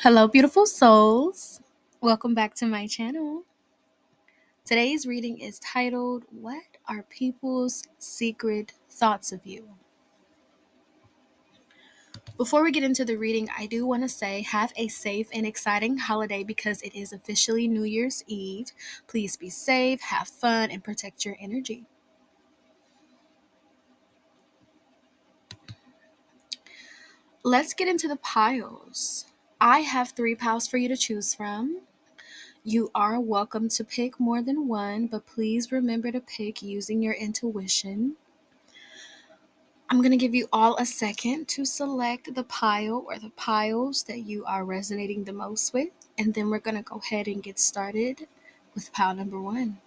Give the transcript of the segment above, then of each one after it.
Hello, beautiful souls. Welcome back to my channel. Today's reading is titled, What Are People's Secret Thoughts of You? Before we get into the reading, I do want to say have a safe and exciting holiday because it is officially New Year's Eve. Please be safe, have fun, and protect your energy. Let's get into the piles. I have 3 piles for you to choose from. You are welcome to pick more than one, but please remember to pick using your intuition. I'm going to give you all a second to select the pile or the piles that you are resonating the most with, and then we're going to go ahead and get started with pile number 1.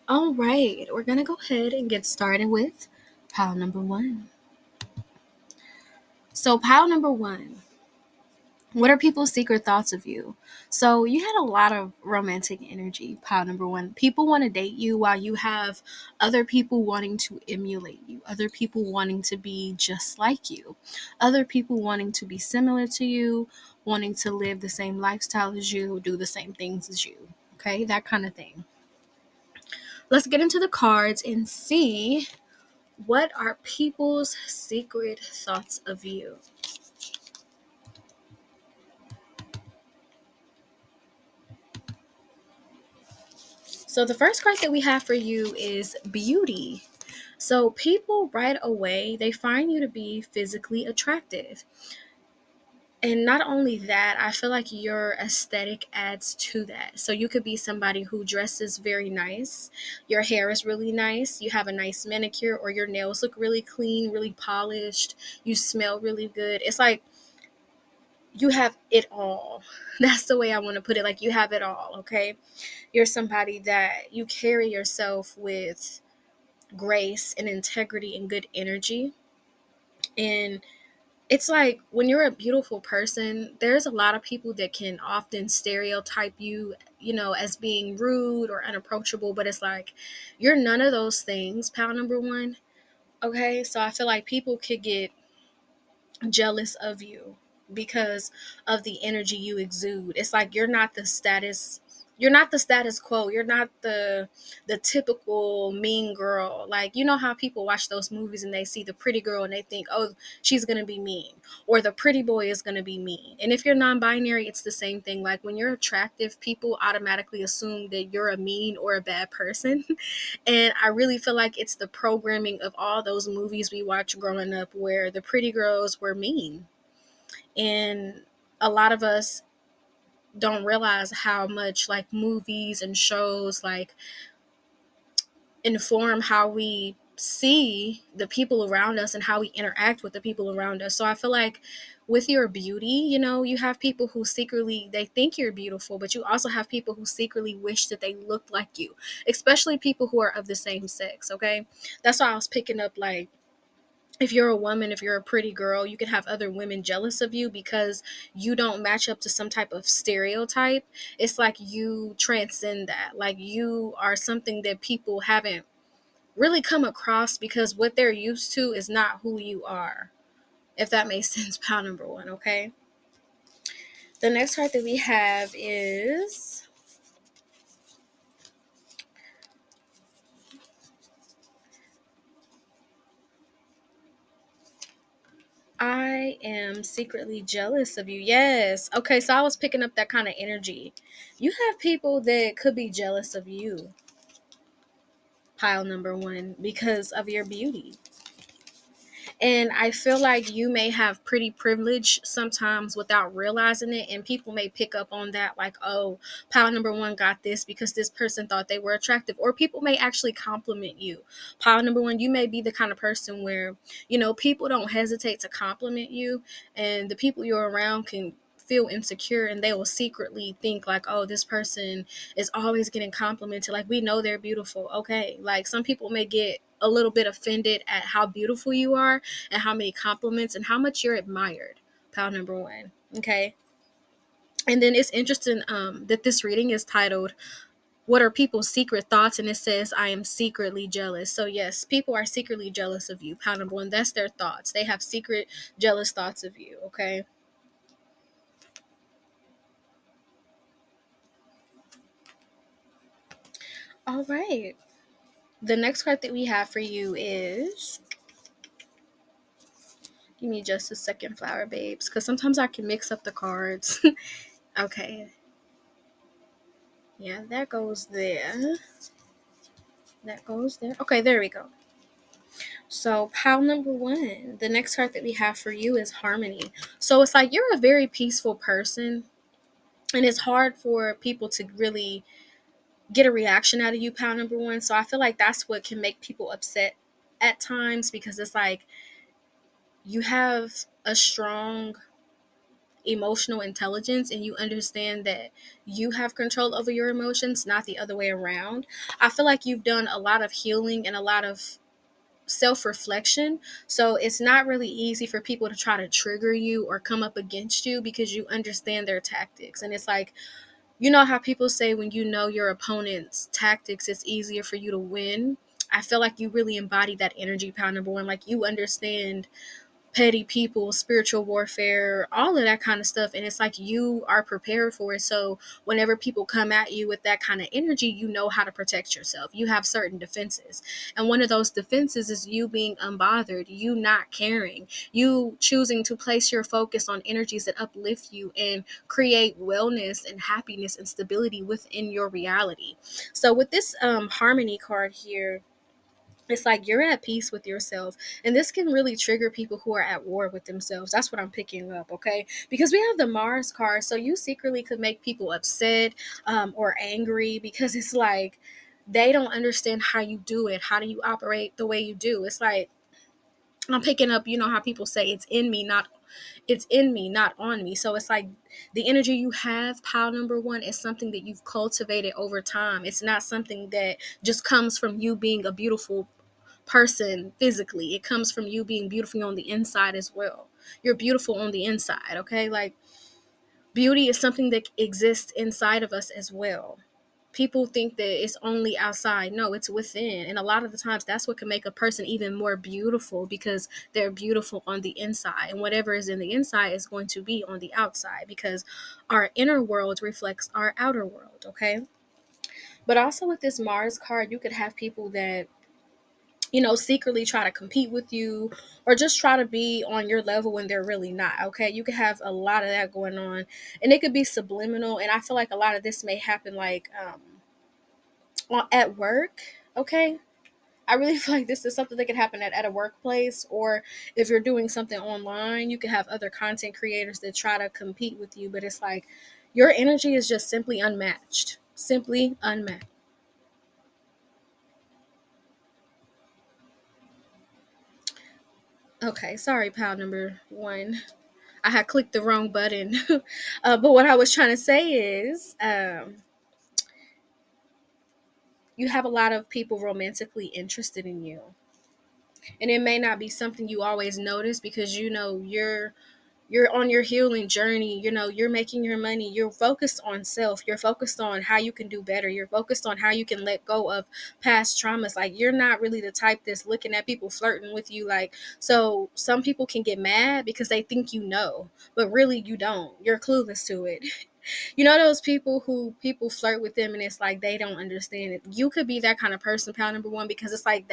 All right, we're going to go ahead and get started with pile number 1. So, pile number 1. What are people's secret thoughts of you? So you had a lot of romantic energy, pile number 1. People want to date you while you have other people wanting to emulate you, other people wanting to be just like you, other people wanting to be similar to you, wanting to live the same lifestyle as you, do the same things as you. Okay, that kind of thing. Let's get into the cards and see what are people's secret thoughts of you. So the first card that we have for you is beauty. So people right away, they find you to be physically attractive. And not only that, I feel like your aesthetic adds to that. So you could be somebody who dresses very nice. Your hair is really nice. You have a nice manicure, or your nails look really clean, really polished. You smell really good. It's like you have it all. That's the way I want to put it. Like you have it all, okay? You're somebody that you carry yourself with grace and integrity and good energy. And it's like when you're a beautiful person, there's a lot of people that can often stereotype you, as being rude or unapproachable, but it's like you're none of those things, pal number 1. Okay, so I feel like people could get jealous of you because of the energy you exude. It's like you're not the status quo. You're not the typical mean girl. Like, you know how people watch those movies and they see the pretty girl and they think, "Oh, she's going to be mean," or the pretty boy is going to be mean. And if you're non-binary, it's the same thing. Like when you're attractive, people automatically assume that you're a mean or a bad person. And I really feel like it's the programming of all those movies we watched growing up where the pretty girls were mean. And a lot of us don't realize how much like movies and shows like inform how we see the people around us and how we interact with the people around us. So I feel like with your beauty, you have people who secretly they think you're beautiful, but you also have people who secretly wish that they looked like you, especially people who are of the same sex, okay? That's why I was picking up like if you're a woman, if you're a pretty girl, you can have other women jealous of you because you don't match up to some type of stereotype. It's like you transcend that. Like you are something that people haven't really come across because what they're used to is not who you are. If that makes sense, pile number 1, okay? The next card that we have is I am secretly jealous of you. Yes. Okay, so I was picking up that kind of energy. You have people that could be jealous of you. pile number one, because of your beauty. And I feel like you may have pretty privilege sometimes without realizing it. And people may pick up on that, like, oh, pile number one got this because this person thought they were attractive. Or people may actually compliment you. Pile number one, you may be the kind of person where, people don't hesitate to compliment you. And the people you're around can feel insecure, and they will secretly think like, oh, this person is always getting complimented, like we know they're beautiful. Okay, like some people may get a little bit offended at how beautiful you are and how many compliments and how much you're admired. Pile number one. Okay. And then it's interesting that this reading is titled, What Are People's Secret Thoughts? And it says, I am secretly jealous. So, yes, people are secretly jealous of you. Pile number one, that's their thoughts. They have secret jealous thoughts of you. Okay. All right. The next card that we have for you is, give me just a second, flower babes, because sometimes I can mix up the cards. Okay. Yeah, that goes there. That goes there. Okay, there we go. So, pile number one, the next card that we have for you is harmony. So, it's like you're a very peaceful person, and it's hard for people to really get a reaction out of you, pile number one. So, I feel like that's what can make people upset at times, because it's like you have a strong emotional intelligence and you understand that you have control over your emotions, not the other way around. I feel like you've done a lot of healing and a lot of self-reflection, so it's not really easy for people to try to trigger you or come up against you because you understand their tactics. And it's like, how people say when you know your opponent's tactics, it's easier for you to win. I feel like you really embody that energy, pound number one. Like, you understand petty people, spiritual warfare, all of that kind of stuff. And it's like you are prepared for it. So whenever people come at you with that kind of energy, you know how to protect yourself. You have certain defenses. And one of those defenses is you being unbothered, you not caring, you choosing to place your focus on energies that uplift you and create wellness and happiness and stability within your reality. So with this harmony card here, it's like you're at peace with yourself, and this can really trigger people who are at war with themselves. That's what I'm picking up. Okay, because we have the Mars card, so you secretly could make people upset, or angry, because it's like they don't understand how you do it. How do you operate the way you do? It's like I'm picking up, how people say it's in me, not on me. So it's like the energy you have, pile number one, is something that you've cultivated over time. It's not something that just comes from you being a beautiful person physically. It comes from you being beautiful on the inside as well. You're beautiful on the inside. Okay, like beauty is something that exists inside of us as well. People think that it's only outside. No, it's within. And a lot of the times that's what can make a person even more beautiful, because they're beautiful on the inside. And whatever is in the inside is going to be on the outside, because our inner world reflects our outer world. Okay. But also with this Mars card, you could have people that secretly try to compete with you, or just try to be on your level when they're really not. Okay. You could have a lot of that going on, and it could be subliminal. And I feel like a lot of this may happen like at work. Okay. I really feel like this is something that could happen at a workplace, or if you're doing something online, you could have other content creators that try to compete with you. But it's like your energy is just simply unmatched. Simply unmatched. Okay, sorry, pal number one. I had clicked the wrong button. But what I was trying to say is, you have a lot of people romantically interested in you. And it may not be something you always notice, because you're on your healing journey. You're making your money. You're focused on self. You're focused on how you can do better. You're focused on how you can let go of past traumas. Like, you're not really the type that's looking at people flirting with you. Like, so some people can get mad because they think but really you don't. You're clueless to it. Those people who people flirt with them, and it's like they don't understand it. You could be that kind of person, pal number one, because it's like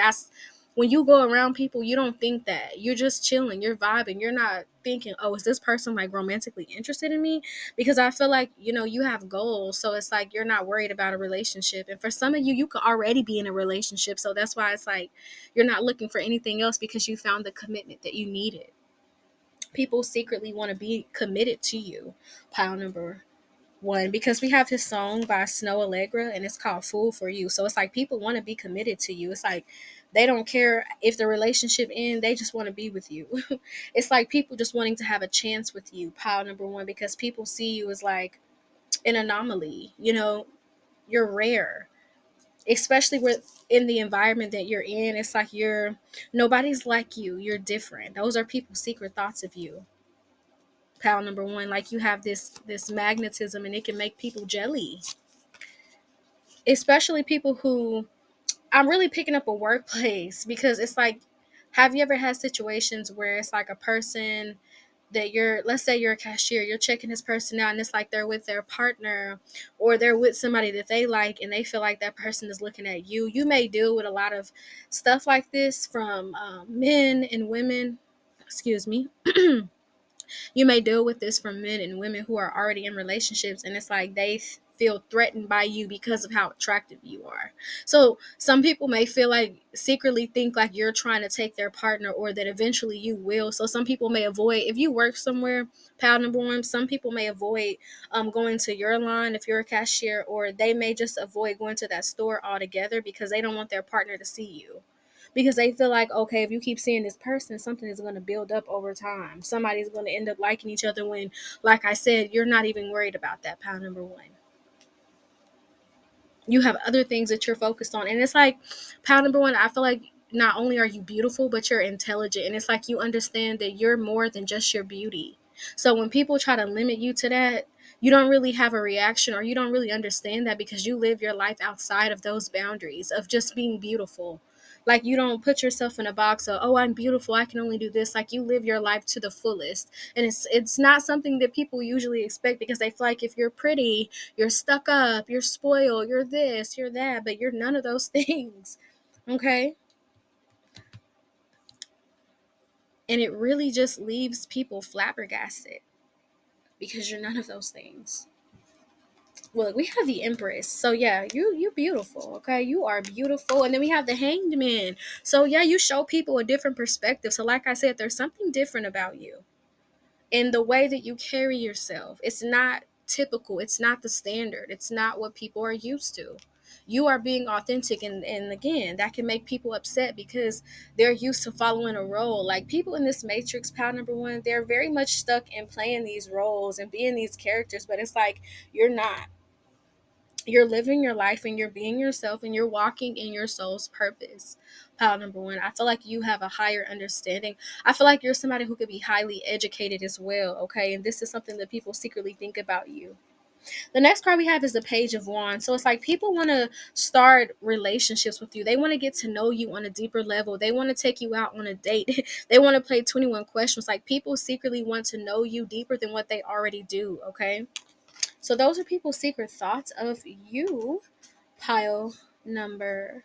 When you go around people, you don't think that. You're just chilling, you're vibing. You're not thinking, oh, is this person like romantically interested in me? Because I feel like, you have goals. So it's like you're not worried about a relationship. And for some of you, you could already be in a relationship. So that's why it's like you're not looking for anything else because you found the commitment that you needed. People secretly want to be committed to you. Pile number one, because we have his song by Snow Allegra and it's called Fool for You. So it's like people want to be committed to you. It's like they don't care if the relationship ends, they just want to be with you. It's like people just wanting to have a chance with you. Pile number one, because people see you as like an anomaly. You're rare, especially with in the environment that you're in. It's like nobody's like you. You're different. Those are people's secret thoughts of you. Pile number one, like you have this magnetism and it can make people jelly, especially people who, I'm really picking up a workplace because it's like, have you ever had situations where it's like a person that let's say you're a cashier, you're checking this person out and it's like they're with their partner or they're with somebody that they like and they feel like that person is looking at you. You may deal with a lot of stuff like this from men and women, excuse me. You may deal with this from men and women who are already in relationships and it's like they feel threatened by you because of how attractive you are. So some people may feel like secretly think like you're trying to take their partner or that eventually you will. So some people may avoid, if you work somewhere, pal number one, some people may avoid going to your line if you're a cashier, or they may just avoid going to that store altogether because they don't want their partner to see you, because they feel like, okay, if you keep seeing this person, something is going to build up over time. Somebody's going to end up liking each other when, like I said, you're not even worried about that. Pile number one, you have other things that you're focused on. And it's like, pile number one, I feel like not only are you beautiful, but you're intelligent. And it's like you understand that you're more than just your beauty. So when people try to limit you to that, you don't really have a reaction, or you don't really understand that because you live your life outside of those boundaries of just being beautiful. Like you don't put yourself in a box of, oh, I'm beautiful, I can only do this. Like you live your life to the fullest. And it's not something that people usually expect, because they feel like if you're pretty, you're stuck up, you're spoiled, you're this, you're that, but you're none of those things. Okay? And it really just leaves people flabbergasted because you're none of those things. Well, we have the Empress. So yeah, you beautiful. Okay, you are beautiful. And then we have the Hanged Man. So yeah, you show people a different perspective. So like I said, there's something different about you in the way that you carry yourself. It's not typical. It's not the standard. It's not what people are used to. You are being authentic, and again, that can make people upset because they're used to following a role. Like people in this Matrix, pal number one, they're very much stuck in playing these roles and being these characters, but it's like you're not. You're living your life and you're being yourself and you're walking in your soul's purpose. Pile number one, I feel like you have a higher understanding. I feel like you're somebody who could be highly educated as well. Okay, and this is something that people secretly think about you. The next card we have is the Page of Wands. So it's like people want to start relationships with you. They want to get to know you on a deeper level. They want to take you out on a date. They want to play 21 questions. Like people secretly want to know you deeper than what they already do. Okay, so those are people's secret thoughts of you. Pile number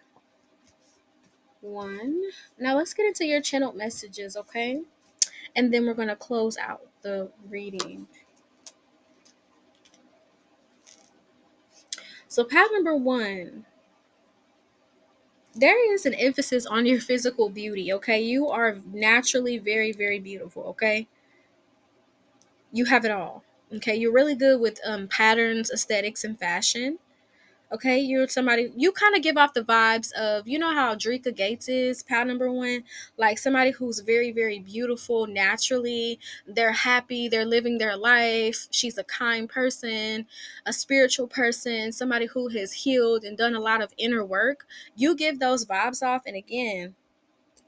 one. Now let's get into your channeled messages, okay? And then we're going to close out the reading. So pile number one, there is an emphasis on your physical beauty, okay? You are naturally very, very beautiful, okay? You have it all, okay? You're really good with patterns, aesthetics, and fashion. Okay, you're somebody, you kind of give off the vibes of, you know how Drika Gates is, pal number one, like somebody who's very, very beautiful naturally. They're happy, they're living their life. She's a kind person, a spiritual person, somebody who has healed and done a lot of inner work. You give those vibes off, and again,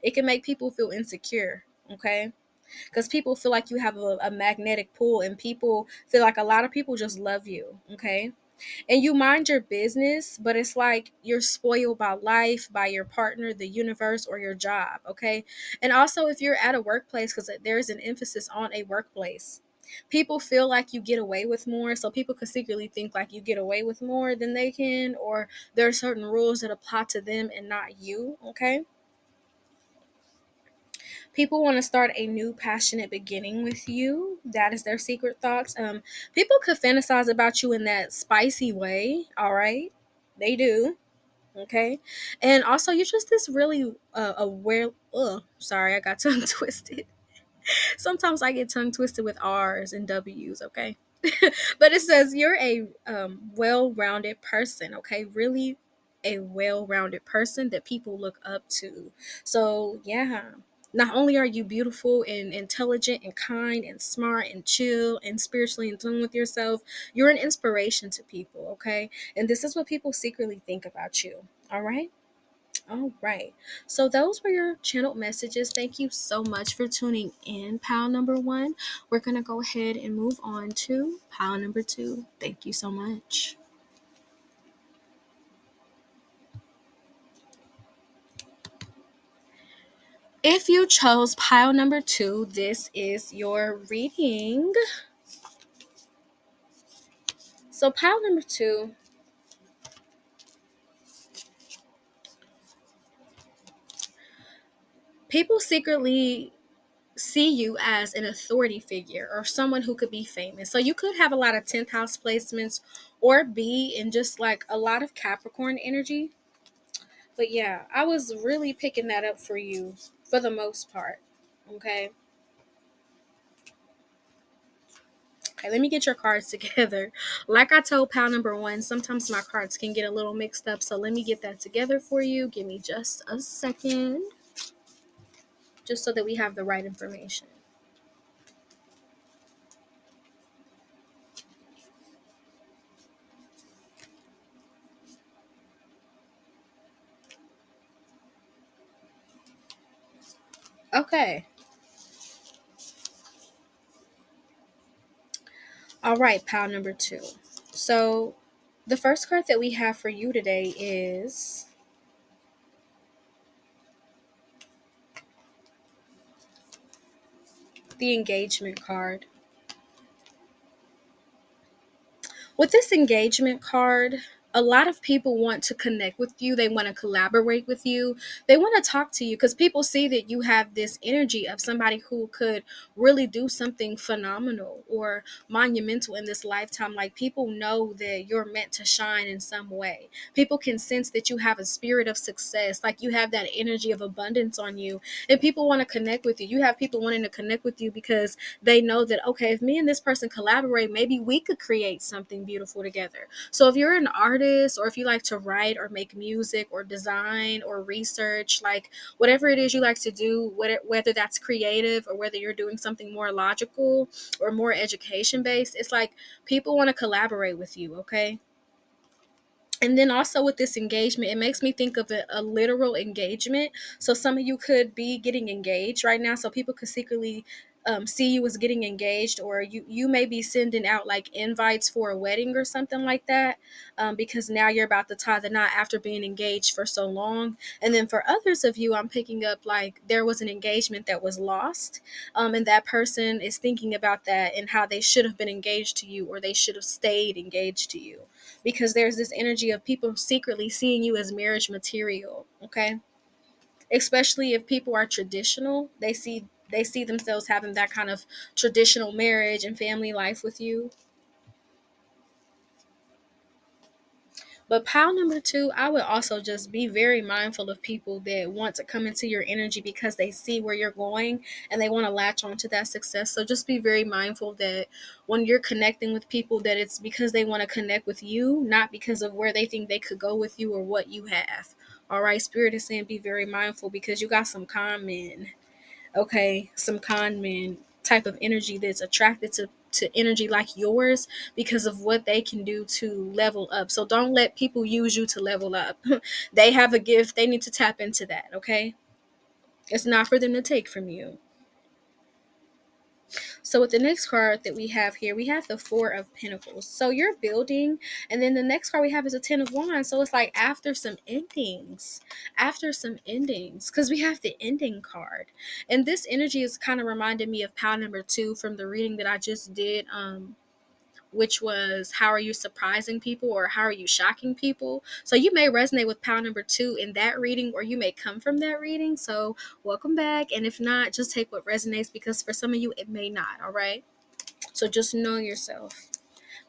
it can make people feel insecure, okay? Because people feel like you have a magnetic pull, and people feel like a lot of people just love you, okay? And you mind your business, but it's like you're spoiled by life, by your partner, the universe, or your job, okay? And also, if you're at a workplace, because there's an emphasis on a workplace, people feel like you get away with more. So people could secretly think like you get away with more than they can, or there are certain rules that apply to them and not you, okay? People want to start a new passionate beginning with you. That is their secret thoughts. People could fantasize about you in that spicy way. All right, they do. Okay, and also you're just this really aware. Sorry, I got tongue twisted. Sometimes I get tongue twisted with R's and W's, okay? But it says you're a well rounded person, okay? Really a well rounded person that people look up to. So, yeah. Not only are you beautiful and intelligent and kind and smart and chill and spiritually in tune with yourself, you're an inspiration to people, okay? And this is what people secretly think about you, all right? All right. So those were your channeled messages. Thank you so much for tuning in, pile number one. We're going to go ahead and move on to pile number two. Thank you so much. If you chose pile number two, this is your reading. So, pile number two, people secretly see you as an authority figure or someone who could be famous. So you could have a lot of 10th house placements or be in just like a lot of Capricorn energy. But yeah, I was really picking that up for you for the most part. Okay. Okay, let me get your cards together. Like I told pal number one, sometimes my cards can get a little mixed up. So let me get that together for you. Give me just a second. Just so that we have the right information. Okay. All right, pal number two. So the first card that we have for you today is the engagement card. With this engagement card, a lot of people want to connect with you. They want to collaborate with you. They want to talk to you because people see that you have this energy of somebody who could really do something phenomenal or monumental in this lifetime. Like people know that you're meant to shine in some way. People can sense that you have a spirit of success, like you have that energy of abundance on you, and people want to connect with you. You have people wanting to connect with you because they know that, okay, if me and this person collaborate, maybe we could create something beautiful together. So if you're an artist or if you like to write or make music or design or research, like whatever it is you like to do, whether that's creative or whether you're doing something more logical or more education based, it's like people want to collaborate with you, okay? And then also with this engagement, it makes me think of a literal engagement. So some of you could be getting engaged right now. So people could secretly see you as getting engaged, or you may be sending out like invites for a wedding or something like that, because now you're about to tie the knot after being engaged for so long. And then for others of you, I'm picking up like there was an engagement that was lost, and that person is thinking about that and how they should have been engaged to you, or they should have stayed engaged to you, because there's this energy of people secretly seeing you as marriage material, okay? Especially if people are traditional, they see themselves having that kind of traditional marriage and family life with you. But pile number two, I would also just be very mindful of people that want to come into your energy because they see where you're going and they want to latch on to that success. So just be very mindful that when you're connecting with people, that it's because they want to connect with you, not because of where they think they could go with you or what you have. All right, Spirit is saying be very mindful because you got some con men, okay, some con men type of energy that's attracted to energy like yours because of what they can do to level up. So don't let people use you to level up. They have a gift, they need to tap into that, okay? It's not for them to take from you. So with the next card that we have here, we have the Four of Pentacles. So you're building, and then the next card we have is a Ten of Wands. So it's like after some endings, because we have the ending card. And this energy is kind of reminding me of pile number two from the reading that I just did which was how are you surprising people or how are you shocking people. So you may resonate with pile number 2 in that reading, or you may come from that reading. So welcome back. And if not, just take what resonates, because for some of you, it may not. All right. So just know yourself.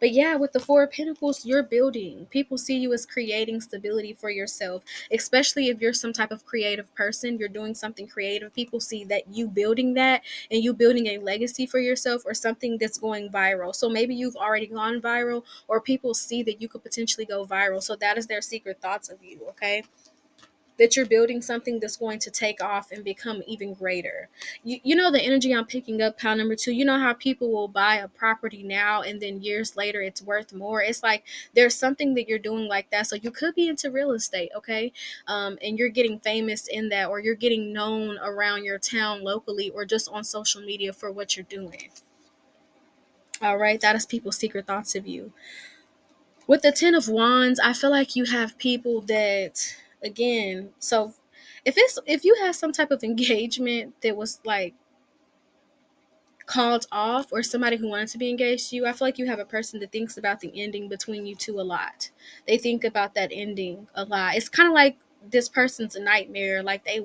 But yeah, with the Four of Pentacles, you're building. People see you as creating stability for yourself, especially if you're some type of creative person. You're doing something creative. People see that you building that, and you building a legacy for yourself, or something that's going viral. So maybe you've already gone viral, or people see that you could potentially go viral. So that is their secret thoughts of you, okay? That you're building something that's going to take off and become even greater. You know the energy I'm picking up, pile number 2. You know how people will buy a property now and then years later it's worth more. It's like there's something that you're doing like that. So you could be into real estate, okay? And you're getting famous in that, or you're getting known around your town locally, or just on social media for what you're doing. All right, that is people's secret thoughts of you. With the Ten of Wands, I feel like you have people that, again, so if you have some type of engagement that was like called off, or somebody who wanted to be engaged to you, I feel like you have a person that thinks about the ending between you two a lot. They think about that ending a lot. It's kind of like this person's a nightmare. Like their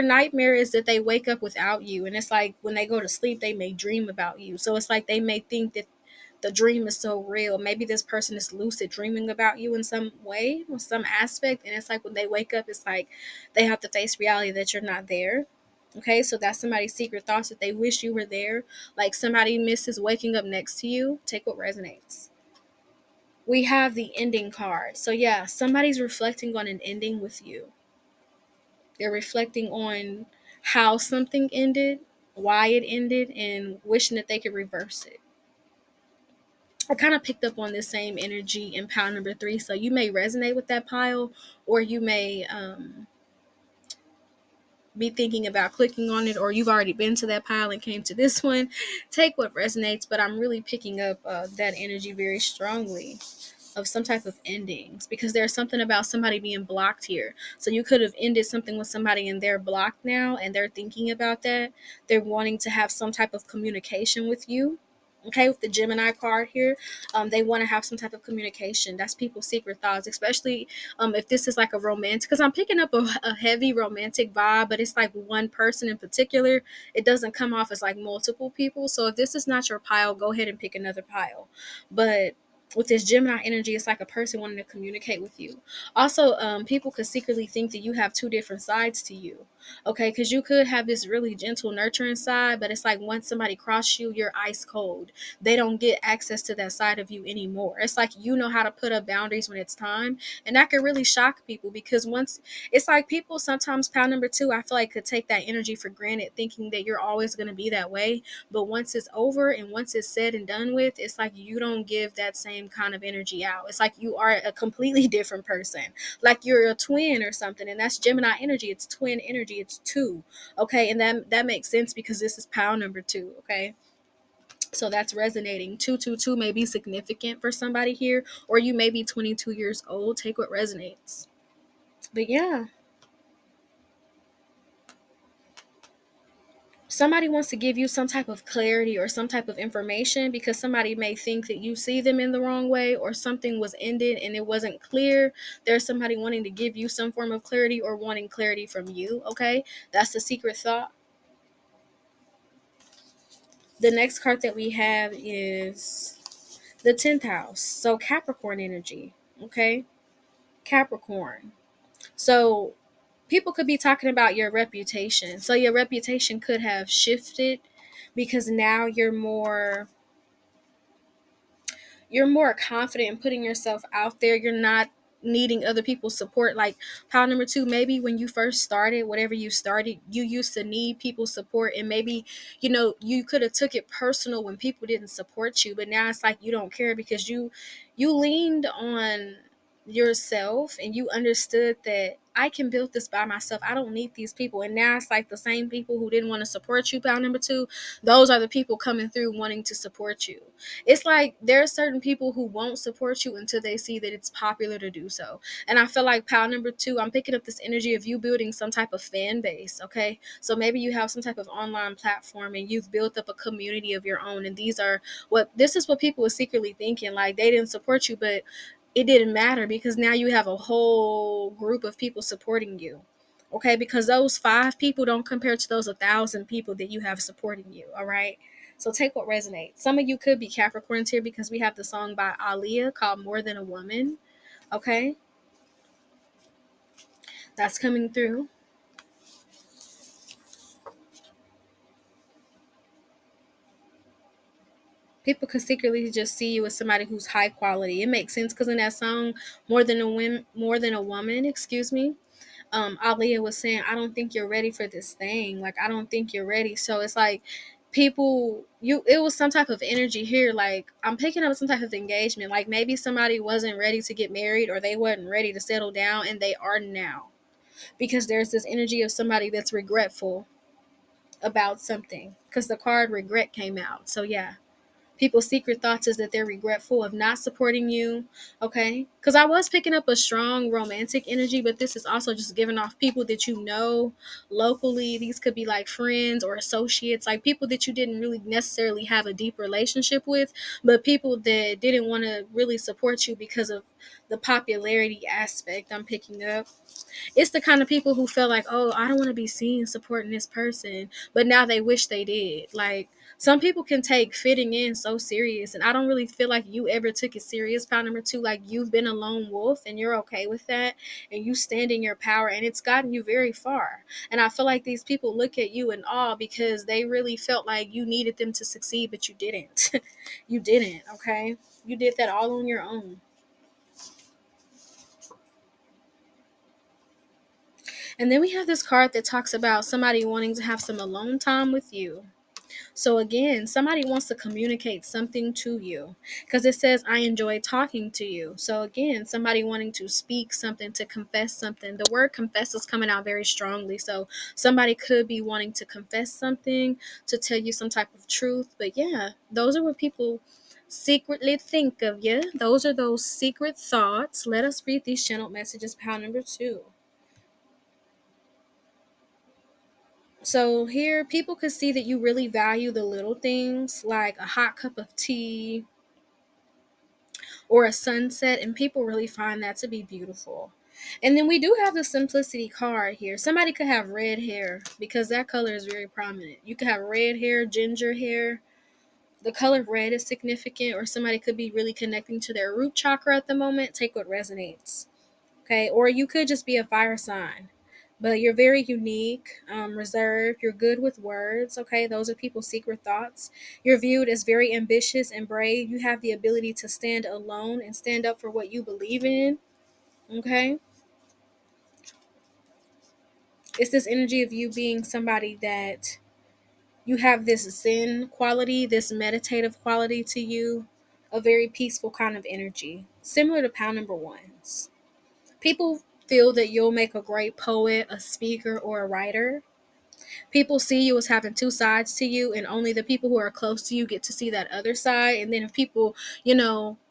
nightmare is that they wake up without you, and it's like when they go to sleep they may dream about you. So it's like they may think that the dream is so real. Maybe this person is lucid dreaming about you in some way, or some aspect, and it's like when they wake up, it's like they have to face reality that you're not there. Okay, so that's somebody's secret thoughts, that they wish you were there. Like somebody misses waking up next to you. Take what resonates. We have the ending card. So yeah, somebody's reflecting on an ending with you. They're reflecting on how something ended, why it ended, and wishing that they could reverse it. I kind of picked up on this same energy in pile number 3. So you may resonate with that pile, or you may be thinking about clicking on it, or you've already been to that pile and came to this one. Take what resonates, but I'm really picking up that energy very strongly of some type of endings, because there's something about somebody being blocked here. So you could have ended something with somebody and they're blocked now, and they're thinking about that. They're wanting to have some type of communication with you. Okay, with the Gemini card here, they want to have some type of communication. That's people's secret thoughts, especially if this is like a romantic, because I'm picking up a heavy romantic vibe, but it's like one person in particular. It doesn't come off as like multiple people. So if this is not your pile, go ahead and pick another pile. But with this Gemini energy, it's like a person wanting to communicate with you. Also, people could secretly think that you have two different sides to you. Okay, because you could have this really gentle, nurturing side, but it's like once somebody crosses you, you're ice cold. They don't get access to that side of you anymore. It's like you know how to put up boundaries when it's time, and that could really shock people, because once it's like people sometimes, pile number 2, I feel like could take that energy for granted, thinking that you're always going to be that way. But once it's over and once it's said and done with, it's like you don't give that same kind of energy out. It's like you are a completely different person, like you're a twin or something. And that's Gemini energy. It's twin energy. It's two. Okay, and that makes sense because this is pile number 2. Okay, so that's resonating. 222 may be significant for somebody here, or you may be 22 years old. Take what resonates. But yeah, somebody wants to give you some type of clarity or some type of information, because somebody may think that you see them in the wrong way, or something was ended and it wasn't clear. There's somebody wanting to give you some form of clarity, or wanting clarity from you. Okay, that's the secret thought. The next card that we have is the 10th house. So Capricorn energy. Okay, Capricorn. So people could be talking about your reputation. So your reputation could have shifted, because now you're more confident in putting yourself out there. You're not needing other people's support. Like pile number 2, maybe when you first started, whatever you started, you used to need people's support, and maybe you could have took it personal when people didn't support you. But now it's like you don't care, because you leaned on yourself, and you understood that I can build this by myself. I don't need these people. And now it's like the same people who didn't want to support you, pal number two, those are the people coming through wanting to support you. It's like there are certain people who won't support you until they see that it's popular to do so. And I feel like pal number two, I'm picking up this energy of you building some type of fan base. Okay. So maybe you have some type of online platform and you've built up a community of your own. And this is what people were secretly thinking. Like they didn't support you, but it didn't matter because now you have a whole group of people supporting you. Okay, because those 5 people don't compare to those 1,000 people that you have supporting you. All right. So take what resonates. Some of you could be Capricorns here because we have the song by Aaliyah called More Than a Woman. Okay. That's coming through. People could secretly just see you as somebody who's high quality. It makes sense because in that song, more than a woman, excuse me, Aaliyah was saying, I don't think you're ready for this thing. Like, I don't think you're ready. So it's like it was some type of energy here. Like, I'm picking up some type of engagement. Like, maybe somebody wasn't ready to get married or they wasn't ready to settle down and they are now. Because there's this energy of somebody that's regretful about something. Because the card regret came out. So, yeah, people's secret thoughts is that they're regretful of not supporting you. Okay, because I was picking up a strong romantic energy, but this is also just giving off people that you know locally. These could be like friends or associates, like people that you didn't really necessarily have a deep relationship with, but people that didn't want to really support you because of the popularity aspect. I'm picking up it's the kind of people who feel like, oh, I don't want to be seen supporting this person, but now they wish they did. Like, some people can take fitting in so serious, and I don't really feel like you ever took it serious. Pound number two, like you've been a lone wolf and you're okay with that, and you stand in your power, and it's gotten you very far. And I feel like these people look at you in awe because they really felt like you needed them to succeed, but you didn't. You didn't, okay? You did that all on your own. And then we have this card that talks about somebody wanting to have some alone time with you. So again, somebody wants to communicate something to you because it says, I enjoy talking to you. So again, somebody wanting to speak something, to confess something. The word confess is coming out very strongly. So somebody could be wanting to confess something, to tell you some type of truth. But yeah, those are what people secretly think of you. Those are those secret thoughts. Let us read these channeled messages, pound number two. So here, people could see that you really value the little things like a hot cup of tea or a sunset, and people really find that to be beautiful. And then we do have the simplicity card here. Somebody could have red hair because that color is very prominent. You could have red hair, ginger hair. The color red is significant, or somebody could be really connecting to their root chakra at the moment. Take what resonates. Okay, or you could just be a fire sign, but you're very unique, reserved, you're good with words. Okay, those are people's secret thoughts. You're viewed as very ambitious and brave. You have the ability to stand alone and stand up for what you believe in. Okay, it's this energy of you being somebody that you have this zen quality, this meditative quality to you, a very peaceful kind of energy, similar to pound number ones. People feel that you'll make a great poet, a speaker, or a writer. People see you as having two sides to you, and only the people who are close to you get to see that other side. And then if people,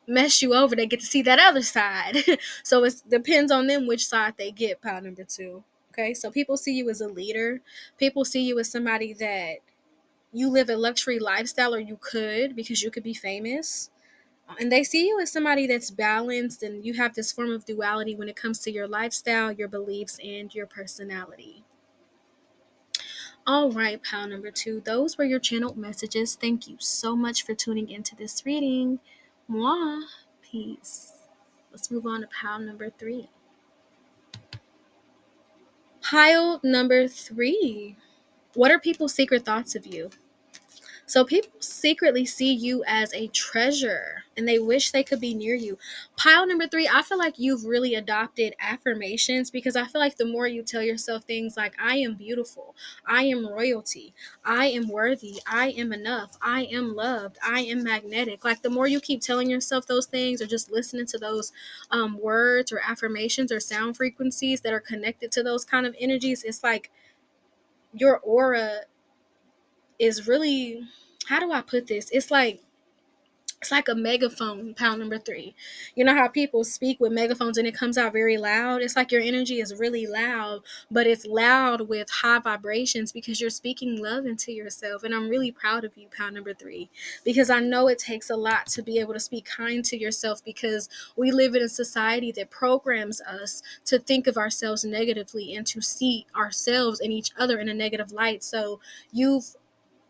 mess you over, they get to see that other side. So it depends on them which side they get, pile number two. Okay, so people see you as a leader. People see you as somebody that you live a luxury lifestyle, or you could, because you could be famous. And they see you as somebody that's balanced, and you have this form of duality when it comes to your lifestyle, your beliefs, and your personality. All right, pal number two, those were your channeled messages. Thank you so much for tuning into this reading. Mwah. Peace. Let's move on to pile number three. Pile number three. What are people's secret thoughts of you? So people secretly see you as a treasure and they wish they could be near you. Pile number three, I feel like you've really adopted affirmations because I feel like the more you tell yourself things like, I am beautiful, I am royalty, I am worthy, I am enough, I am loved, I am magnetic. Like the more you keep telling yourself those things or just listening to those words or affirmations or sound frequencies that are connected to those kind of energies, it's like your aura is really, how do I put this? It's like a megaphone, pound number three. You know how people speak with megaphones and it comes out very loud? It's like your energy is really loud, but it's loud with high vibrations because you're speaking love into yourself. And I'm really proud of you, pound number three, because I know it takes a lot to be able to speak kind to yourself because we live in a society that programs us to think of ourselves negatively and to see ourselves and each other in a negative light. So you've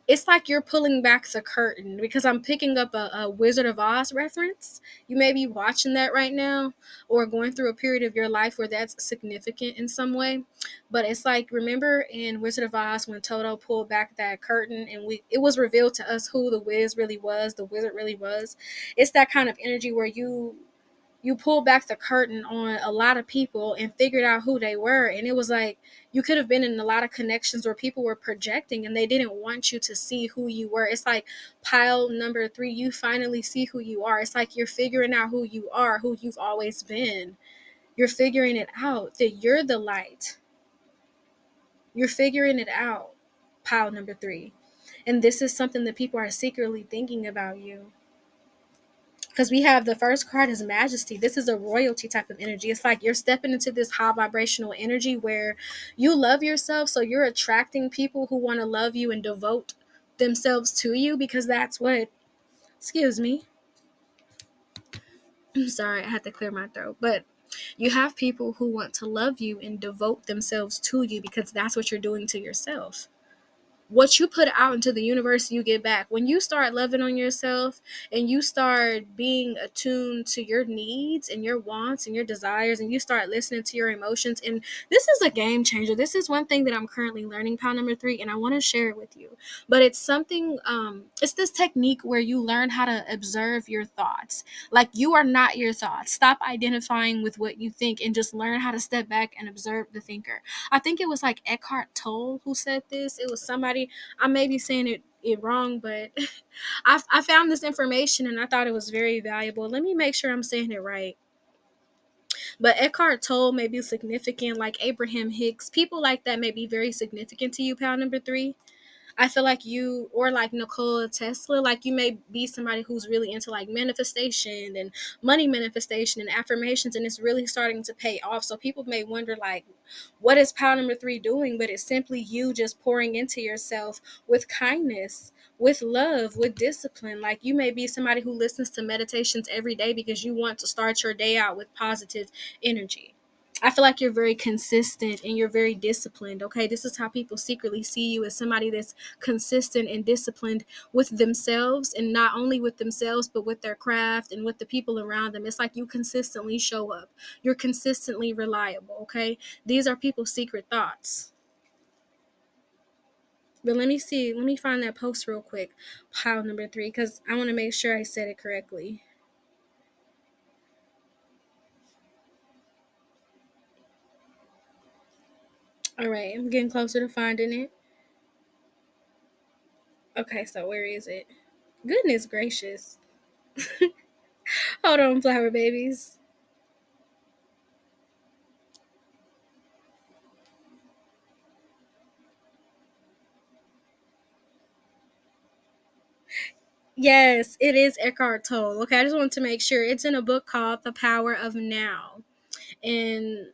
it's like you're pulling back the curtain because I'm picking up a Wizard of Oz reference. You may be watching that right now or going through a period of your life where that's significant in some way. But it's like, remember in Wizard of Oz when Toto pulled back that curtain and it was revealed to us who the wizard really was. It's that kind of energy where you pulled back the curtain on a lot of people and figured out who they were. And it was like you could have been in a lot of connections where people were projecting and they didn't want you to see who you were. It's like pile number three, you finally see who you are. It's like you're figuring out who you are, who you've always been. You're figuring it out that you're the light. You're figuring it out, pile number three. And this is something that people are secretly thinking about you. Because we have the first card is majesty. This is a royalty type of energy. It's like you're stepping into this high vibrational energy where you love yourself, so you're attracting people who want to love you and devote themselves to you because that's what, excuse me, I'm sorry, I had to clear my throat, but you have people who want to love you and devote themselves to you because that's what you're doing to yourself. What you put out into the universe, you get back. When you start loving on yourself and you start being attuned to your needs and your wants and your desires, and you start listening to your emotions, and this is a game changer. This is one thing that I'm currently learning, pound number three, and I want to share it with you. But it's something, it's this technique where you learn how to observe your thoughts. Like you are not your thoughts. Stop identifying with what you think and just learn how to step back and observe the thinker. I think it was like Eckhart Tolle who said this. It was somebody, I may be saying it wrong, but I found this information and I thought it was very valuable. Let me make sure I'm saying it right. But Eckhart Tolle may be significant, like Abraham Hicks. People like that may be very significant to you, pound number three. I feel like you, or like Nikola Tesla, like you may be somebody who's really into like manifestation and money manifestation and affirmations, and it's really starting to pay off. So people may wonder, like, what is pound number three doing? But it's simply you just pouring into yourself with kindness, with love, with discipline. Like you may be somebody who listens to meditations every day because you want to start your day out with positive energy. I feel like you're very consistent and you're very disciplined. Okay, this is how people secretly see you, as somebody that's consistent and disciplined with themselves, and not only with themselves but with their craft and with the people around them. It's like you consistently show up, you're consistently reliable. Okay, these are people's secret thoughts. But let me find that post real quick, pile number three, because I want to make sure I said it correctly. All right, I'm getting closer to finding it. Okay, so where is it? Goodness gracious. Hold on, flower babies. Yes, it is Eckhart Tolle. Okay, I just want to make sure. It's in a book called The Power of Now. And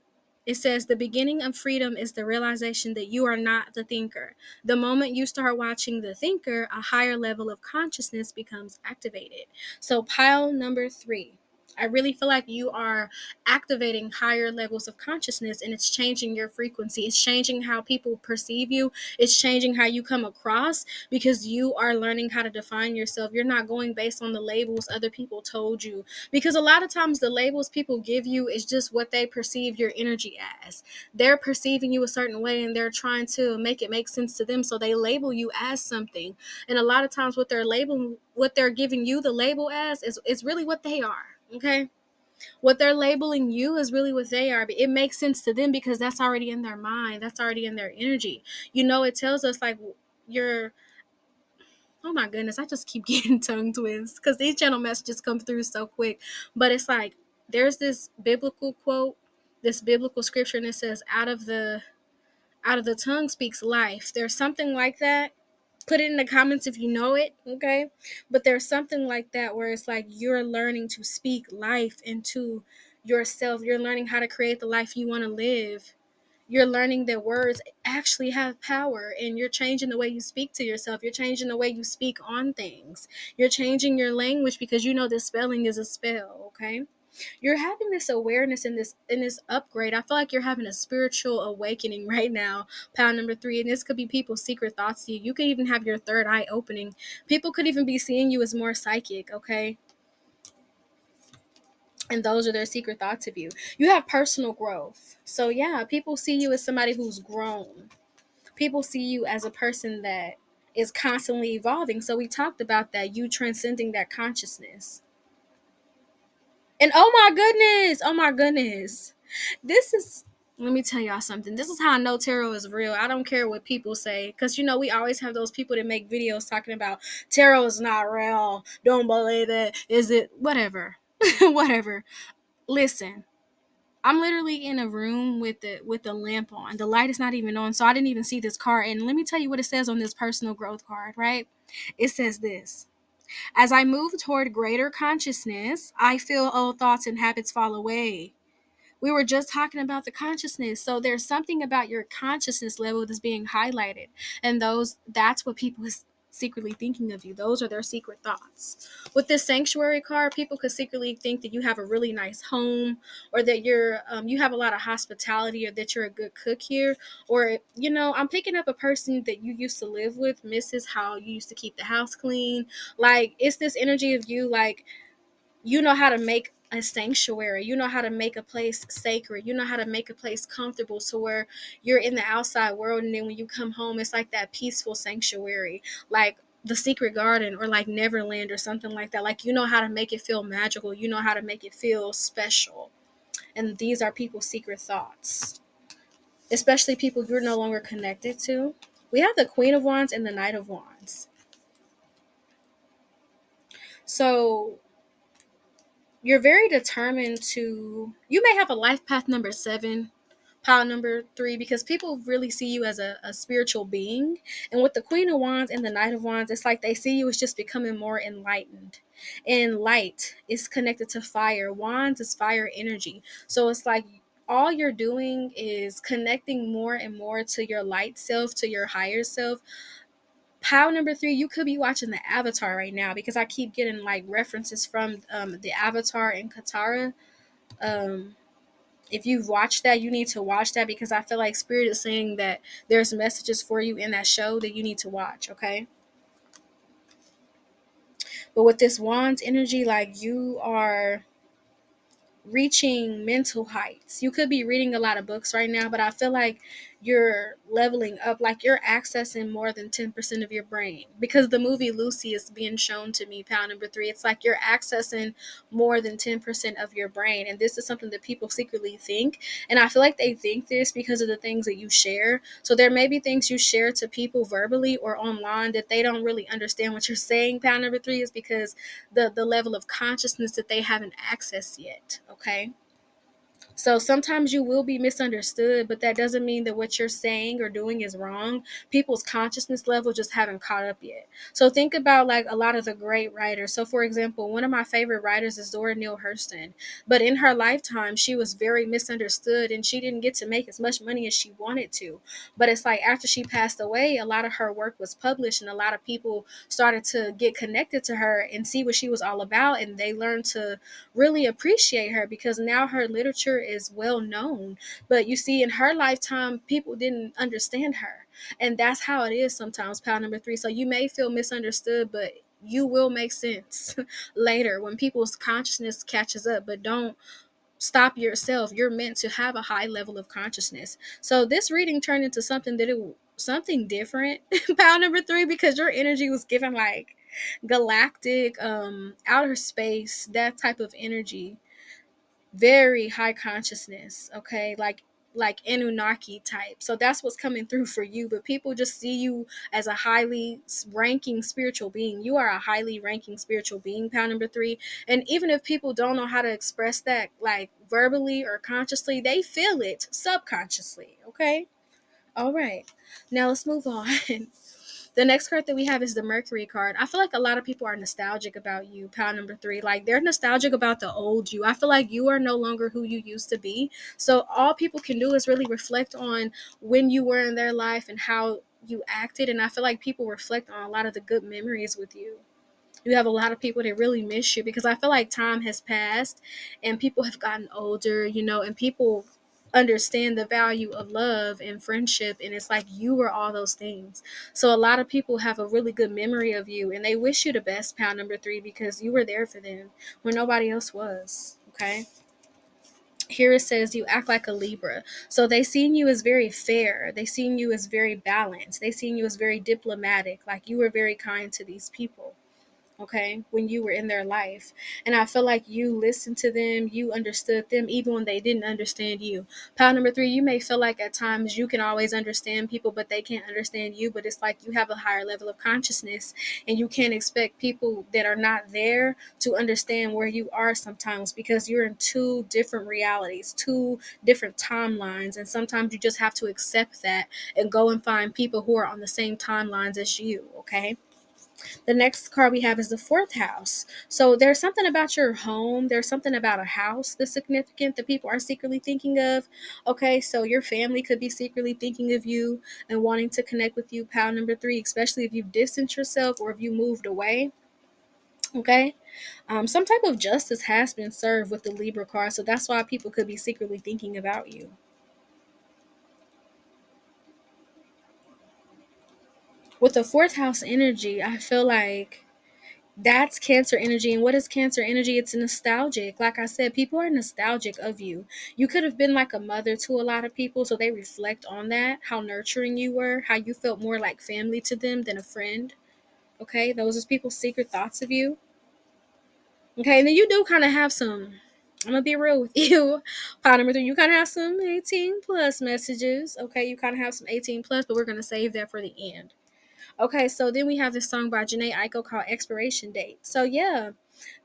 it says the beginning of freedom is the realization that you are not the thinker. The moment you start watching the thinker, a higher level of consciousness becomes activated. So, pile number three. I really feel like you are activating higher levels of consciousness, and it's changing your frequency. It's changing how people perceive you. It's changing how you come across because you are learning how to define yourself. You're not going based on the labels other people told you. Because a lot of times the labels people give you is just what they perceive your energy as. They're perceiving you a certain way and they're trying to make it make sense to them. So they label you as something. And a lot of times what they're giving you the label as is really what they are. Okay, what they're labeling you is really what they are. But it makes sense to them because that's already in their mind. That's already in their energy. It tells us like you're. Oh my goodness, I just keep getting tongue twists because these channel messages come through so quick. But it's like there's this biblical quote, this biblical scripture, and it says, out of the tongue speaks life. There's something like that. Put it in the comments if you know it, okay? But there's something like that where it's like you're learning to speak life into yourself. You're learning how to create the life you want to live. You're learning that words actually have power, and you're changing the way you speak to yourself. You're changing the way you speak on things. You're changing your language because you know that spelling is a spell, okay? You're having this awareness in this upgrade. I feel like you're having a spiritual awakening right now, pound number 3. And this could be people's secret thoughts to you. You could even have your third eye opening. People could even be seeing you as more psychic, okay? And those are their secret thoughts of you. You have personal growth. So yeah, people see you as somebody who's grown. People see you as a person that is constantly evolving. So we talked about that, you transcending that consciousness. And oh my goodness. This is, let me tell y'all something. This is how I know tarot is real. I don't care what people say. Because, we always have those people that make videos talking about tarot is not real. Don't believe it. Is it? Whatever. Whatever. Listen, I'm literally in a room with the lamp on. The light is not even on. So I didn't even see this card. And let me tell you what it says on this personal growth card, right? It says this. As I move toward greater consciousness, I feel old thoughts and habits fall away. We were just talking about the consciousness. So there's something about your consciousness level that's being highlighted. And that's what people is secretly thinking of you. Those are their secret thoughts. With this sanctuary card, people could secretly think that you have a really nice home, or that you have a lot of hospitality, or that you're a good cook here. Or, I'm picking up a person that you used to live with, misses how you used to keep the house clean. Like, it's this energy of you, like, you know how to make a sanctuary. You know how to make a place sacred. You know how to make a place comfortable to where you're in the outside world, and then when you come home, it's like that peaceful sanctuary, like the secret garden, or like Neverland or something like that. Like, you know how to make it feel magical. You know how to make it feel special. And these are people's secret thoughts, especially people you're no longer connected to. We have the Queen of Wands and the Knight of Wands. So you're very determined you may have a life path number 7, pile number 3, because people really see you as a spiritual being. And with the Queen of Wands and the Knight of Wands, it's like they see you as just becoming more enlightened. And light is connected to fire. Wands is fire energy. So it's like all you're doing is connecting more and more to your light self, to your higher self. Pile number 3, you could be watching the Avatar right now, because I keep getting like references from the Avatar and Katara. Um, if you've watched that, you need to watch that, because I feel like Spirit is saying that there's messages for you in that show that you need to watch, okay? But with this Wands energy, like, you are reaching mental heights. You could be reading a lot of books right now, but I feel like you're leveling up, like you're accessing more than 10% of your brain, because the movie Lucy is being shown to me, pound number 3. It's like you're accessing more than 10% of your brain, and this is something that people secretly think. And I feel like they think this because of the things that you share. So there may be things you share to people verbally or online that they don't really understand what you're saying, pound number 3, is because the level of consciousness that they haven't accessed yet, okay? So sometimes you will be misunderstood, but that doesn't mean that what you're saying or doing is wrong. People's consciousness level just haven't caught up yet. So think about like a lot of the great writers. So for example, one of my favorite writers is Zora Neale Hurston. But in her lifetime, she was very misunderstood and she didn't get to make as much money as she wanted to. But it's like after she passed away, a lot of her work was published and a lot of people started to get connected to her and see what she was all about, and they learned to really appreciate her because now her literature is well known. But you see, in her lifetime, people didn't understand her. And that's how it is sometimes, pal number three. So you may feel misunderstood, but you will make sense later when people's consciousness catches up. But don't stop yourself. You're meant to have a high level of consciousness. So this reading turned into something different, pal number three, because your energy was given like galactic, outer space, that type of energy, very high consciousness, okay, like Anunnaki type. So that's what's coming through for you. But people just see you as a highly ranking spiritual being. You are a highly ranking spiritual being, pound number three. And even if people don't know how to express that, like verbally or consciously, they feel it subconsciously. Okay. All right. Now let's move on. The next card that we have is the Mercury card. I feel like a lot of people are nostalgic about you, pal number three. Like they're nostalgic about the old you. I feel like you are no longer who you used to be. So all people can do is really reflect on when you were in their life and how you acted. And I feel like people reflect on a lot of the good memories with you. You have a lot of people that really miss you because I feel like time has passed and people have gotten older, and people understand the value of love and friendship, and it's like you were all those things. So a lot of people have a really good memory of you and they wish you the best, pound number three, because you were there for them when nobody else was. Okay. Here it says you act like a Libra. So they seen you as very fair. They seen you as very balanced. They seen you as very diplomatic. Like you were very kind to these people, okay, when you were in their life. And I feel like you listened to them, you understood them, even when they didn't understand you. Pile number three, you may feel like at times you can always understand people, but they can't understand you. But it's like you have a higher level of consciousness, and you can't expect people that are not there to understand where you are sometimes because you're in two different realities, two different timelines. And sometimes you just have to accept that and go and find people who are on the same timelines as you, okay? The next card we have is the fourth house. So there's something about your home. There's something about a house that's significant that people are secretly thinking of. Okay, so your family could be secretly thinking of you and wanting to connect with you, pal number three, especially if you've distanced yourself or if you moved away. Okay. Some type of justice has been served with the Libra card. So that's why people could be secretly thinking about you. With the fourth house energy, I feel like that's Cancer energy. And what is Cancer energy? It's nostalgic. Like I said, people are nostalgic of you. You could have been like a mother to a lot of people, so they reflect on that, how nurturing you were, how you felt more like family to them than a friend. Okay, those are people's secret thoughts of you. Okay, and then you do kind of have some. I'm gonna be real with you, pot number three. You kind of have some 18 plus messages. Okay, you kind of have some 18 plus, but we're gonna save that for the end. Okay, so then we have this song by Janae Aiko called Expiration Date. So yeah,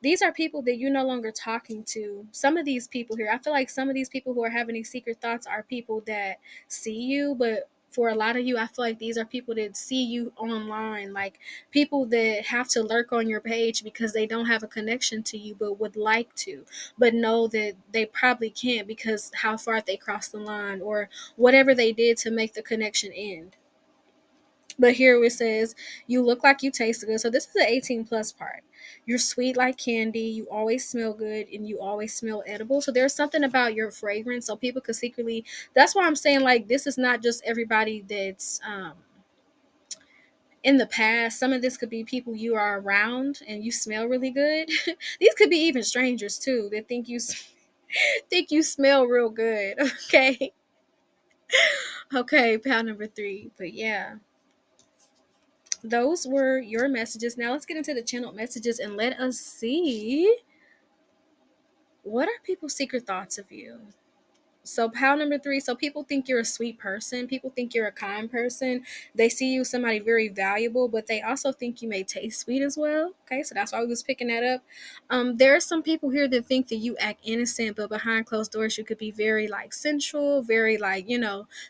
these are people that you're no longer talking to. Some of these people here, I feel like some of these people who are having these secret thoughts are people that see you, but for a lot of you, I feel like these are people that see you online, like people that have to lurk on your page because they don't have a connection to you but would like to, but know that they probably can't because how far they crossed the line or whatever they did to make the connection end. But here it says, you look like you taste good. So this is the 18 plus part. You're sweet like candy. You always smell good and you always smell edible. So there's something about your fragrance. So people could secretly, that's why I'm saying like, this is not just everybody that's, in the past. Some of this could be people you are around and you smell really good. These could be even strangers too that think you think you smell real good. Okay. Okay, pound number three. But yeah, those were your messages. Now let's get into the channeled messages and let us see what are people's secret thoughts of you. So pile number three, so people think you're a sweet person. People think you're a kind person. They see you somebody very valuable, but they also think you may taste sweet as well. Okay, so that's why we was picking that up. There are some people here that think that you act innocent, but behind closed doors you could be very like sensual, very like,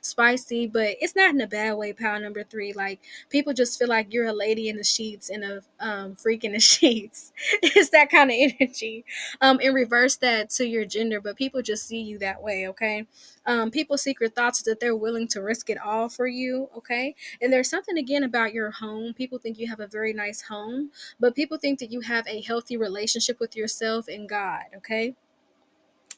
spicy, but it's not in a bad way, pile number three. Like people just feel like you're a lady in the sheets and a freak in the sheets. It's that kind of energy. And reverse that to your gender, but people just see you that way, okay? People's secret thoughts is that they're willing to risk it all for you, okay? And there's something again about your home. People think you have a very nice home, but people think that you have a healthy relationship with yourself and God, okay?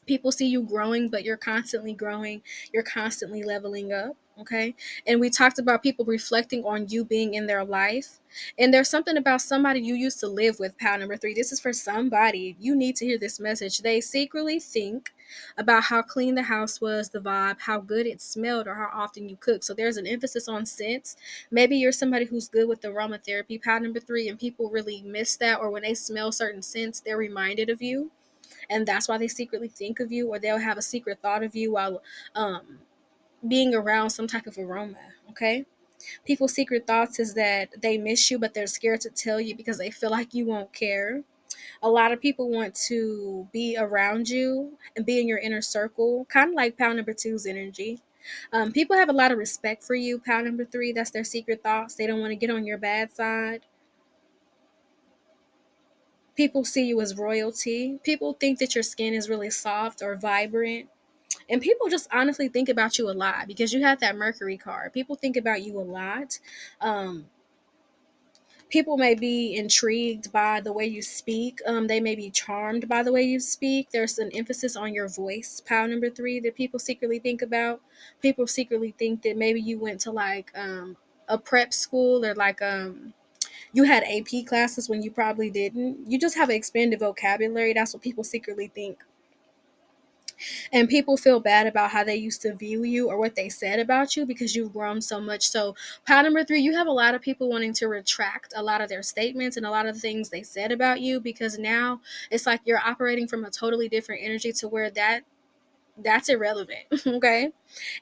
People see you growing, but you're constantly growing, you're constantly leveling up, okay? And we talked about people reflecting on you being in their life, and there's something about somebody you used to live with, pal number three. This is for somebody. You need to hear this message. They secretly think about how clean the house was, the vibe, how good it smelled, or how often you cook. So there's an emphasis on scents. Maybe you're somebody who's good with aromatherapy, pal number three, and people really miss that, or when they smell certain scents they're reminded of you, and that's why they secretly think of you, or they'll have a secret thought of you while being around some type of aroma, okay? People's secret thoughts is that they miss you, but they're scared to tell you because they feel like you won't care. A lot of people want to be around you and be in your inner circle, kind of like pound number two's energy. People have a lot of respect for you, pound number three. That's their secret thoughts. They don't want to get on your bad side. People see you as royalty. People think that your skin is really soft or vibrant. And people just honestly think about you a lot because you have that Mercury card. People think about you a lot. Um, People may be intrigued by the way you speak. They may be charmed by the way you speak. There's an emphasis on your voice, pile number three, that people secretly think about. People secretly think that maybe you went to like a prep school, or like you had AP classes when you probably didn't. You just have an expanded vocabulary. That's what people secretly think. And people feel bad about how they used to view you or what they said about you because you've grown so much. So pile number three, you have a lot of people wanting to retract a lot of their statements and a lot of the things they said about you, because now it's like you're operating from a totally different energy to where that's irrelevant. Okay.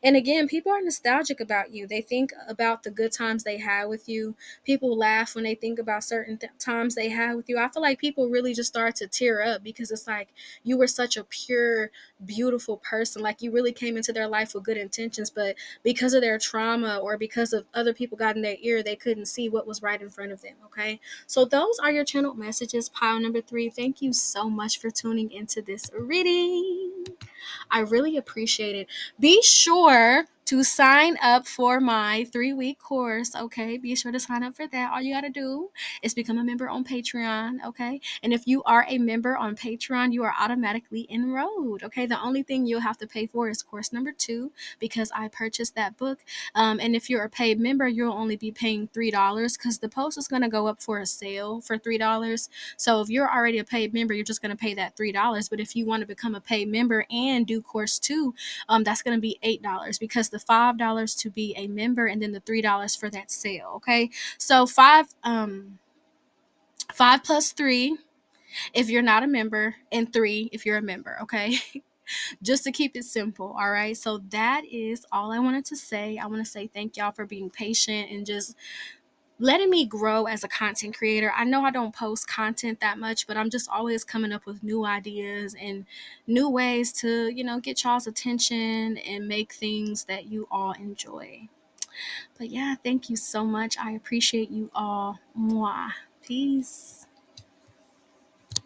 And again, people are nostalgic about you. They think about the good times they had with you. People laugh when they think about certain times they had with you. I feel like people really just start to tear up because it's like you were such a pure, beautiful person. Like you really came into their life with good intentions, but because of their trauma or because of other people got in their ear, they couldn't see what was right in front of them. Okay. So those are your channel messages, pile number three. Thank you so much for tuning into this reading. I really appreciate it. Be sure to sign up for my 3-week course. Okay. Be sure to sign up for that. All you got to do is become a member on Patreon. Okay. And if you are a member on Patreon, you are automatically enrolled. Okay. The only thing you'll have to pay for is course number 2 because I purchased that book. And if you're a paid member, you'll only be paying $3 because the post is going to go up for a sale for $3. So if you're already a paid member, you're just going to pay that $3. But if you want to become a paid member and do course 2, that's going to be $8 because the $5 to be a member and then the $3 for that sale. Okay. So five plus 3 if you're not a member, and 3 if you're a member. Okay. Just to keep it simple. All right. So that is all I wanted to say. I want to say thank y'all for being patient and just letting me grow as a content creator. I know I don't post content that much, but I'm just always coming up with new ideas and new ways to, get y'all's attention and make things that you all enjoy. But yeah, thank you so much. I appreciate you all. Mwah. Peace.